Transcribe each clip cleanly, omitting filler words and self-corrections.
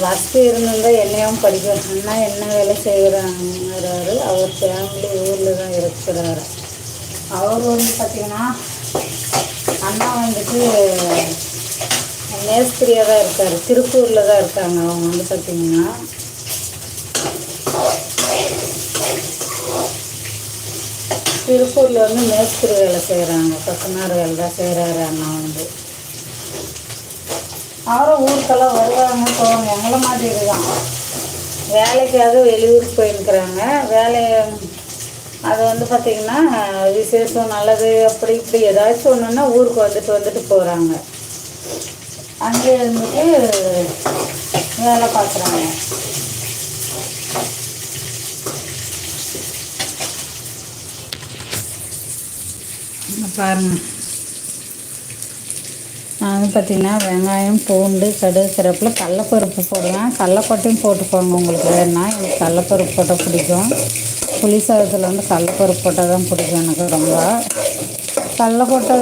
வசதி இருந்திருந்தால் என்னையும் படிக்க அண்ணா என்ன வேலை செய்கிறாங்கிறாரு. அவர் ஃபேமிலி ஊரில் தான் இருக்கிறாரு. அவர் வந்து பார்த்திங்கன்னா அண்ணா வந்துட்டு மேஸ்திரியாக தான் இருக்கார். திருப்பூரில் தான் இருக்காங்க. அவங்க வந்து பார்த்திங்கன்னா திருப்பூரில் வந்து மேஸ்திரி வேலை செய்கிறாங்க. பசனார் வேலை தான் செய்கிறாரு அண்ணா வந்து. அவரும் ஊருக்கெல்லாம் வருவாங்க போவாங்க. எங்களை மாதிரி தான் வேலைக்காக வெளியூருக்கு போயிருக்கிறாங்க. வேலையை அது வந்து பார்த்திங்கன்னா விசேஷம் நல்லது அப்படி இப்படி ஏதாச்சும் ஒன்றுன்னா ஊருக்கு வந்துட்டு போகிறாங்க. அங்கே இருந்துட்டு வேலை பார்க்குறாங்க. பாருங்கள், நான் வந்து பார்த்திங்கன்னா வெங்காயம் பூண்டு கடுகு கருவேப்பில் கடலப்பருப்பு போடுவேன். கடலப்பட்டையும் போட்டுக்கோங்க உங்களுக்கு வேணுன்னா. எனக்கு கடலப்பருப்பு போட்டால் பிடிக்கும். புளி சாதத்தில் வந்து கடலப்பருப்பு போட்டால் தான் பிடிக்கும் எனக்கு ரொம்ப. கடலப்பட்டை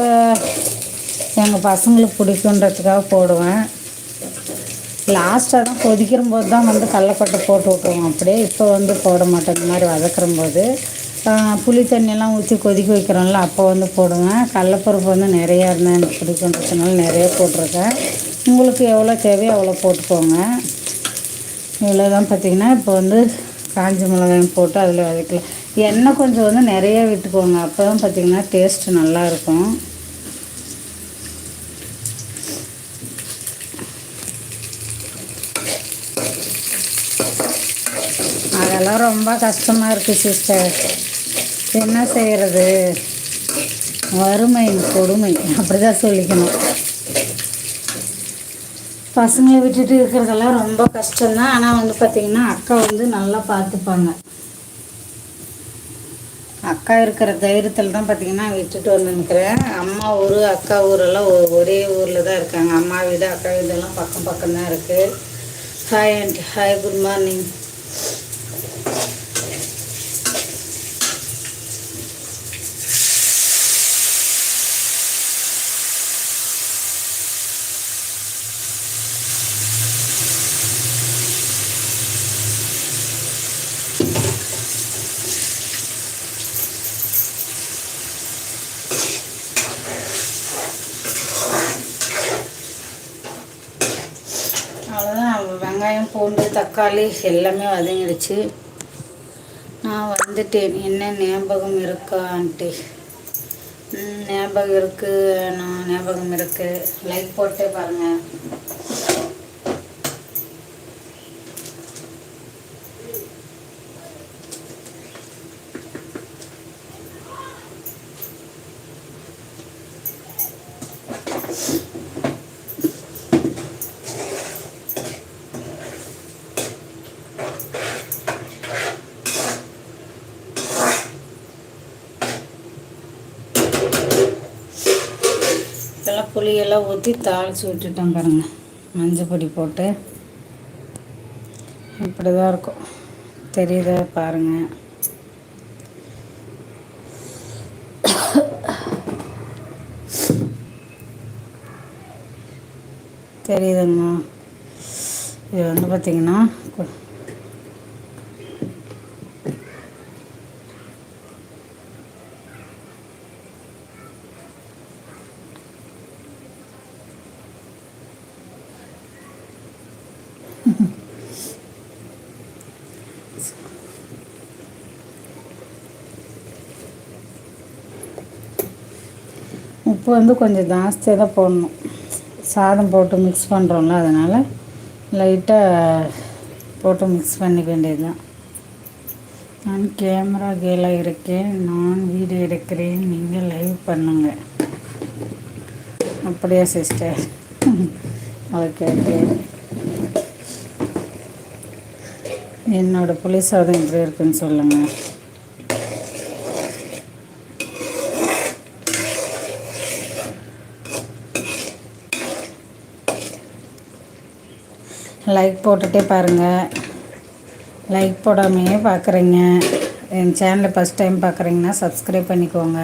எங்கள் பசங்களுக்கு பிடிக்குன்றதுக்காக போடுவேன். லாஸ்ட்டாக தான் கொதிக்கிற போது தான் வந்து கடலப்பட்டை போட்டு விட்ருவோம். அப்படியே இப்போ வந்து போட மாட்டேன். இந்த மாதிரி வதக்கிற போது புளி தண்ணியெல்லாம் ஊற்றி கொதிக்க வைக்கிறோம்ல, அப்போ வந்து போடுவேன். கடலப்பருப்பு வந்து நிறையா இருந்தால் எனக்கு பிடிக்குன்றதுனால நிறைய போட்டிருக்கேன். உங்களுக்கு எவ்வளோ தேவையோ அவ்வளோ போட்டுக்கோங்க. இவ்வளோ தான் பார்த்திங்கன்னா இப்போ வந்து காஞ்ச மிளகாயும் போட்டு அதில் வதக்கலாம். எண்ணெய் கொஞ்சம் வந்து நிறைய விட்டுக்கோங்க. அப்போ தான் பார்த்திங்கன்னா டேஸ்ட்டு நல்லாயிருக்கும். அதெல்லாம் ரொம்ப கஷ்டமாக இருக்குது சிஸ்டர். என்ன செய்கிறது, வறுமையின் கொடுமை அப்படி தான் சொல்லிக்கணும். பசங்களை விட்டுட்டு இருக்கிறதெல்லாம் ரொம்ப கஷ்டம்தான். ஆனால் வந்து பார்த்திங்கன்னா அக்கா வந்து நல்லா பார்த்துப்பாங்க. அக்கா இருக்கிற தைரியத்தில் தான் பார்த்திங்கன்னா விட்டுட்டு வந்துருக்கிறேன். அம்மா ஊர் அக்கா ஊரெல்லாம் ஒரே ஊரில் தான் இருக்காங்க. அம்மா வீடு அக்கா வீடெல்லாம் பக்கம் பக்கம் தான் இருக்குது. Hi aunty. Hi, good morning. அவ்வளோதான். வெங்காயம் பூண்டு தக்காளி எல்லாமே வதங்கிடுச்சு. நான் வந்துட்டேன். என்ன ஞாபகம் இருக்கா ஆண்டி? ஞாபகம் இருக்குது. நான் ஞாபகம் இருக்குது. லைக் போட்டே பாருங்கள். இதெல்லாம் புளியெல்லாம் ஊற்றி தாளித்து விட்டுட்டோம் பாருங்கள். மஞ்சள் பொடி போட்டு இப்படி தான் இருக்கும். தெரியுதா பாருங்கள். தெரியுதுங்க. இது வந்து பார்த்திங்கன்னா உப்பு வந்து கொஞ்சம் ஜாஸ்தியாக தான் போடணும். சாதம் போட்டு மிக்ஸ் பண்ணுறோம்ல, அதனால் லைட்டாக போட்டு மிக்ஸ் பண்ணிக்க வேண்டியது தான். நான் கேமரா கேலாக இருக்கேன். நான் வீடியோ எடுக்கிறேன். நீங்கள் லைவ் பண்ணுங்கள். அப்படியா சிஸ்டர்? Okay okay. என்னோடய புளி சாதம் எப்படி இருக்குன்னு சொல்லுங்கள். லைக் போட்டுகிட்டே பாருங்கள். லைக் போடாமையே பார்க்குறீங்க. என் சேனலை ஃபஸ்ட் டைம் பார்க்குறீங்கன்னா சப்ஸ்கிரைப் பண்ணிக்கோங்க.